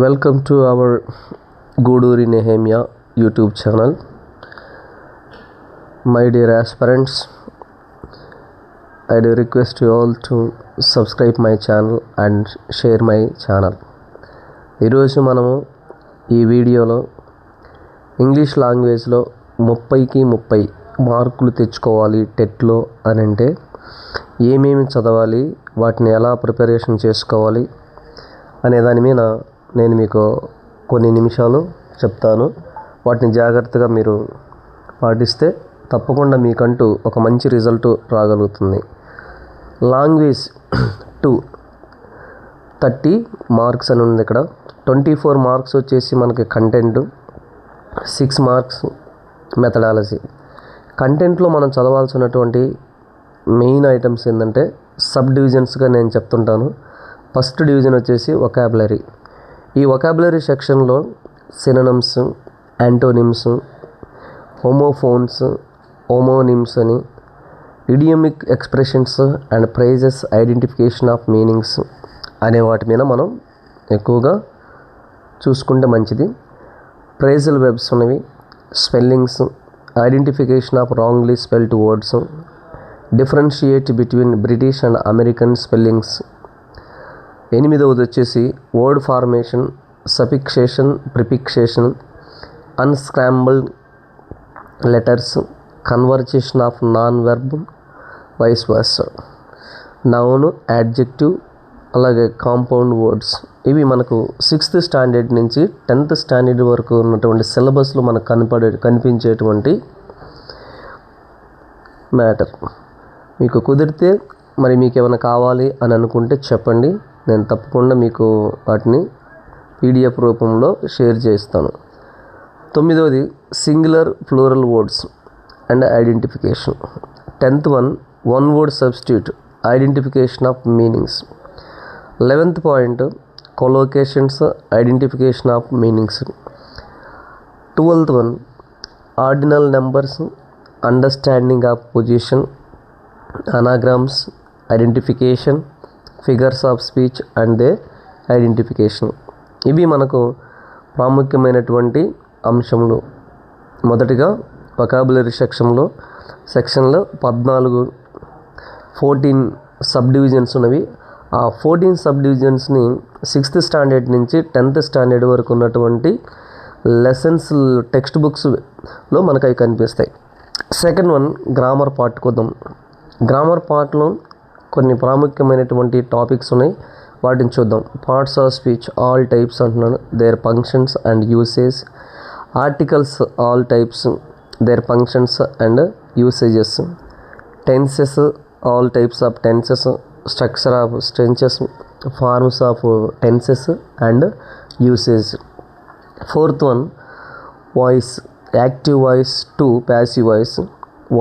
Welcome to our Guduri Nehemiah YouTube channel. My dear aspirants, I do request you all to subscribe my channel and share my channel. ఈరోజు మనము ఈ వీడియోలో English లాంగ్వేజ్లో 30కి 30 మార్కులు తెచ్చుకోవాలి టెట్లో అని అంటే ఏమేమి చదవాలి, వాటిని ఎలా ప్రిపరేషన్ చేసుకోవాలి అనే దాని మీద నేను మీకు కొన్ని నిమిషాలు చెప్తాను. వాటిని జాగ్రత్తగా మీరు పాటిస్తే తప్పకుండా మీకంటూ ఒక మంచి రిజల్ట్ రాగలుగుతుంది. లాంగ్వేజ్ 2 30 మార్క్స్ అని ఉంది ఇక్కడ. 24 మార్క్స్ వచ్చేసి మనకి కంటెంట్, 6 మార్క్స్ మెథడాలజీ. కంటెంట్లో మనం చదవాల్సినటువంటి మెయిన్ ఐటమ్స్ ఏంటంటే సబ్ డివిజన్స్గా నేను చెప్తుంటాను. ఫస్ట్ డివిజన్ వచ్చేసి వొకాబులరీ. ఈ వొకాబులరీ సెక్షన్లో సినోనిమ్స్, యాంటోనిమ్స్, హోమోఫోన్స్, హోమోనిమ్స్ అని, idiomatic expressions and phrases, identification of meanings అనే వాటి మీద మనం ఎక్కువగా చూసుకుంటే మంచిది. ఫ్రేజల్ వెబ్స్ ఉన్నవి, spellings, identification of wrongly spelled words, differentiate between British and American spellings. 8వది వచ్చేసి word formation, suffixation, prefixation, unscrambled letters, conversion of noun verb, vice versa, noun, adjective, అలాగే కాంపౌండ్ వర్డ్స్. ఇవి మనకు 6th స్టాండర్డ్ నుంచి 10th standard వరకు ఉన్నటువంటి సిలబస్లో మనకు కనిపించేటువంటి మ్యాటర్. మీకు కుదిరితే మరి మీకు ఏమైనా కావాలి అని అనుకుంటే చెప్పండి, నేను తప్పకుండా మీకు వాటిని PDF రూపంలో షేర్ చేస్తాను. 9వది singular plural words and identification. 10th one word substitute, identification of meanings. 11th point collocations, identification of meanings. 12th ordinal numbers, understanding of position, anagrams, identification, figures of speech and their identification. ఇవి మనకు ప్రాముఖ్యమైనటువంటి అంశములు. మొదటిగా vocabulary సెక్షన్లో 14 sub divisions ఉన్నవి. ఆ 14 sub డివిజన్స్ని 6th standard నుంచి 10th standard వరకు ఉన్నటువంటి లెసన్స్ టెక్స్ట్ బుక్స్లో మనకు అవి కనిపిస్తాయి. సెకండ్ గ్రామర్ పార్ట్ కొద్దాం. గ్రామర్ పార్ట్లో కొన్ని ప్రాముఖ్యమైనటువంటి టాపిక్స్ ఉన్నాయి, వాటిని చూద్దాం. Parts of speech, all types అంటున్నాను, their functions and usage. Articles, all types, their functions and usages. Tenses, all types of tenses, structure of tenses, forms of tenses and usage. 4th voice, active voice to passive voice,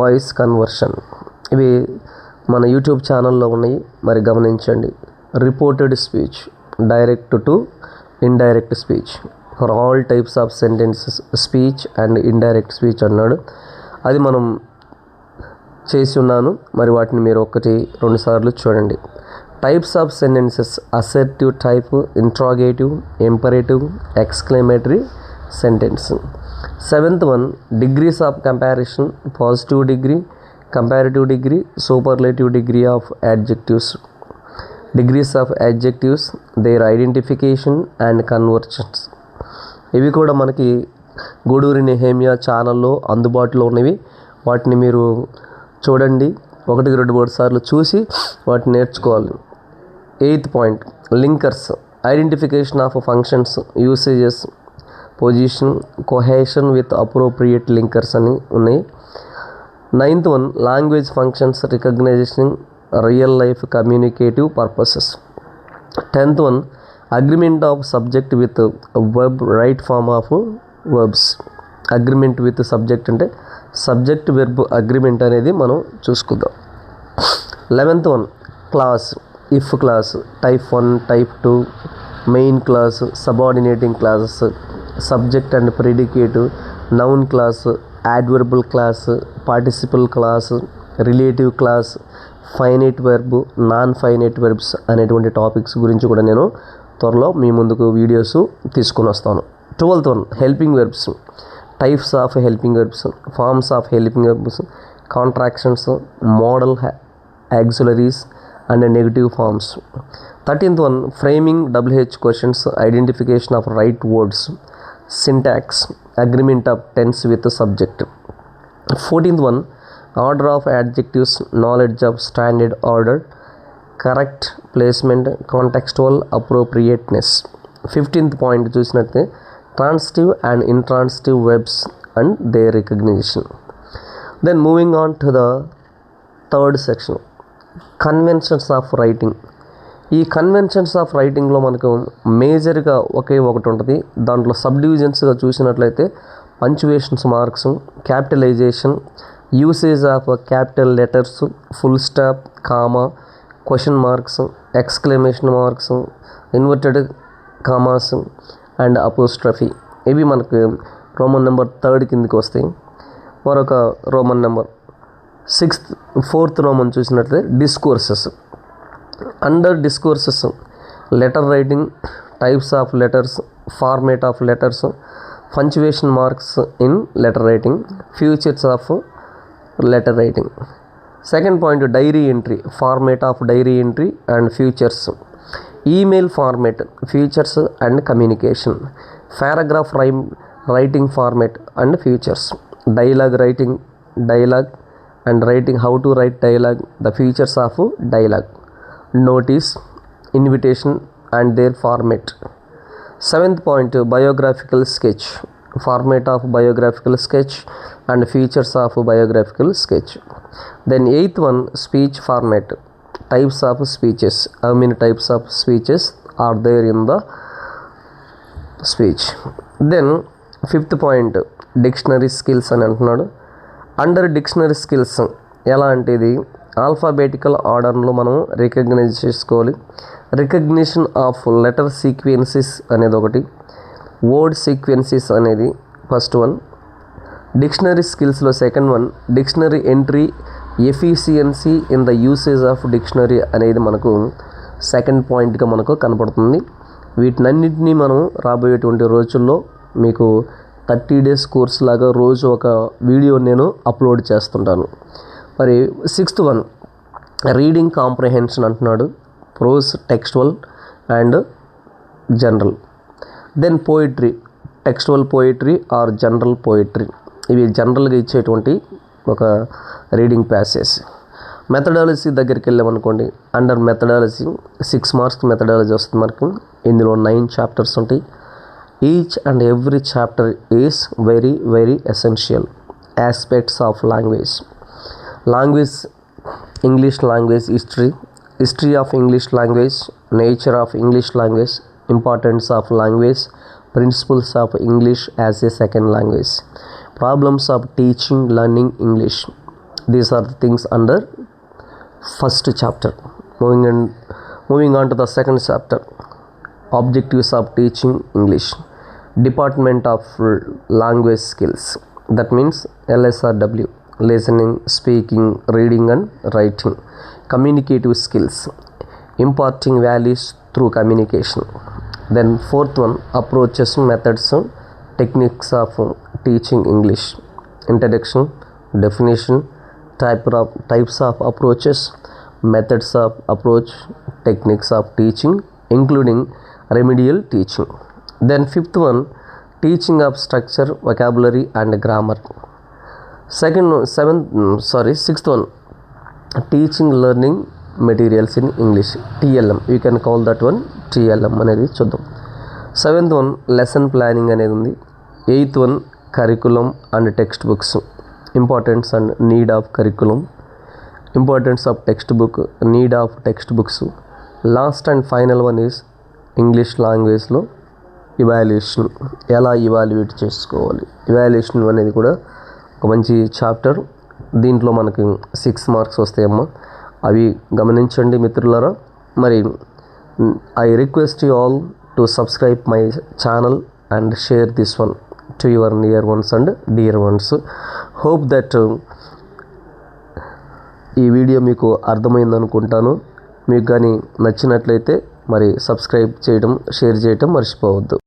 voice conversion. ఇవి మన YouTube ఛానల్లో ఉన్నాయి, మరి గమనించండి. Reported speech, direct to indirect speech, for all types of sentences, speech and indirect speech అన్నాడు. అది మనం చేసి ఉన్నాను, మరి వాటిని మీరు 1-2 సార్లు చూడండి. Types of sentences, assertive type, interrogative, imperative, exclamatory sentence. 7th degrees of comparison, positive degree, comparative degree, superlative degree of adjectives. Degrees of adjectives, their identification and conversions. ఇవి కూడా మనకి గూడూరి నెహేమియా ఛానల్లో అందుబాటులో ఉన్నవి. వాటిని మీరు చూడండి, 1-2 సార్లు చూసి వాటిని నేర్చుకోవాలి. 8th point linkers, identification of functions, usages, position, cohesion with appropriate linkers అని ఉన్నాయి. 9th language functions, recognition, real life communicative purposes. 10th agreement of subject with verb, right form of verbs. Agreement with subject అంటే subject verb agreement అనేది మనం చూసుకుందాం. 11th clause, if clause, type 1, type 2, main clause, subordinating clauses, subject and predicate, noun clause, adverbial class, participle class, relative class, finite verb, non finite verbs అనేటువంటి topics గురించి కూడా నేను త్వరలో మీ ముందుకు వీడియోస్ తీసుకొని వస్తాను. 12th one helping verbs, types of helping verbs, forms of helping verbs, contractions, modal auxiliaries and negative forms. 13th one framing WH questions, identification of right words, syntax, agreement of tense with subject. 14th one order of adjectives, knowledge of standard order, correct placement, contextual appropriateness. 15th point చూసినట్లయితే transitive and intransitive verbs and their recognition. Then moving on to the third section, conventions of writing. ఈ conventions of రైటింగ్లో మనకు మేజర్గా ఒకటి ఉంటుంది. దాంట్లో సబ్ డివిజన్స్గా చూసినట్లయితే punctuations marks, capitalization, usage of capital letters, full stop, comma, question marks, exclamation marks, inverted commas and apostrophe. ఇవి మనకు రోమన్ నెంబర్ 3 కిందకి వస్తాయి. మరొక రోమన్ నెంబర్ 4th రోమన్ చూసినట్లయితే discourses. Under discourses letter writing, types of letters, format of letters, punctuation marks in letter writing, features of letter writing. Second point diary entry, format of diary entry and features, email format, features and communication, paragraph writing format and features, dialogue writing, dialogue and writing, how to write dialogue, the features of dialogue, notice, invitation and their format. 7th point biographical sketch, format of biographical sketch and features of biographical sketch. Then 8th one speech format, types of speeches, how many types of speeches are there in the speech. Then 5th point dictionary skills అని అంటున్నాడు. Under dictionary skills ఎలా అంటే ఇది alphabetical ఆర్డర్లో మనం recognise చేసుకోవాలి. Recognition of letter sequences అనేది ఒకటి, వర్డ్ సీక్వెన్సెస్ అనేది ఫస్ట్ వన్. డిక్షనరీ స్కిల్స్లో second one dictionary entry, efficiency in the usage of dictionary అనేది మనకు సెకండ్ పాయింట్గా మనకు కనపడుతుంది. వీటినన్నింటినీ మనం రాబోయేటువంటి రోజుల్లో మీకు 30 days కోర్స్ లాగా రోజు ఒక వీడియో నేను అప్లోడ్ చేస్తుంటాను. మరి 6th వన్ రీడింగ్ కాంప్రహెన్షన్ అంటున్నాడు, prose, textual and general. Then poetry, textual poetry or general poetry, ఇవి జనరల్గా ఇచ్చేటువంటి ఒక రీడింగ్ ప్యాసేజ్. మెథడాలజీ దగ్గరికి వెళ్ళామనుకోండి, అండర్ మెథడాలజీ 6 మార్క్స్ మెథడాలజీ వస్తుంది మనకు. ఇందులో 9 చాప్టర్స్ ఉంటాయి. Each and every chapter is very very essential. Aspects of language, language, English language history, history of English language, nature of English language, importance of language, principles of English as a second language, problems of teaching learning English. These are the things under first chapter. Moving on to the second chapter, objectives of teaching English, department of language skills, that means LSRW, listening, speaking, reading and writing, communicative skills, imparting values through communication. Then 4th one approaches, methods, techniques of teaching English, introduction, definition, types of approaches, methods of approach, techniques of teaching including remedial teaching. Then 5th one teaching of structure, vocabulary and grammar. 6th one teaching learning materials in English, TLM, you can call that one TLM అనేది చూద్దాం. 7th one lesson planning అనేది ఉంది. 8th one curriculum and textbooks, importance and need of curriculum, importance of textbook, need of textbooks. Last and final one is English languageలో evaluation, ఎలా evaluate చేసుకోవాలి. Evaluation అనేది కూడా ఒక మంచి చాప్టర్. దీంట్లో మనకి 6 మార్క్స్ వస్తాయమ్మా, అవి గమనించండి మిత్రులారా. మరి I request you all to subscribe my channel and share this one to your near ones and dear ones. Hope that ఈ వీడియో మీకు అర్థమైంది అనుకుంటాను. మీకు కానీ నచ్చినట్లయితే మరి సబ్స్క్రైబ్ చేయడం, షేర్ చేయడం మర్చిపోవద్దు.